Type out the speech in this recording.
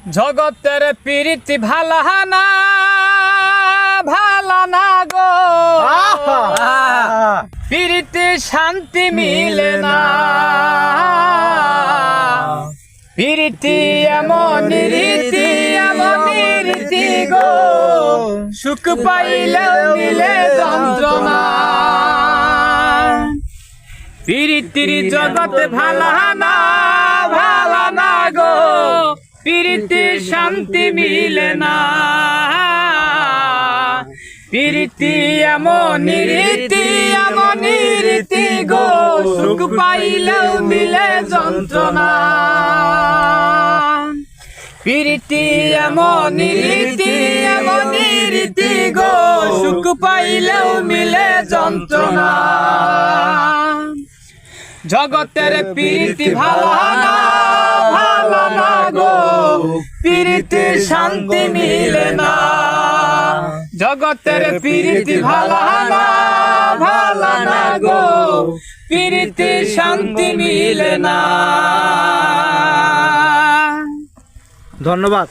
জগতের প্রীতি ভালা না গো, প্রীতি শান্তি মিলে না। প্রীতি এমন রীতি গো, সুখ পাইলেও মিলে যন্ত্রণা। প্রীতির জগতে ভালা না গো, প্রীতি শান্তি মিলে না। প্রীতি এমন রীতি গো, সুখ পাইলেও মিলে যন্ত্রণা। প্রীতি এমন রীতি গো, সুখ পাইলেও মিলে যন্ত্রণা। জগতের প্রীতি ভালা না গো, প্রীতি শান্তি মিলে না। জগতের প্রীতি ভালা না গো, প্রীতি শান্তি মিলে না। ধন্যবাদ।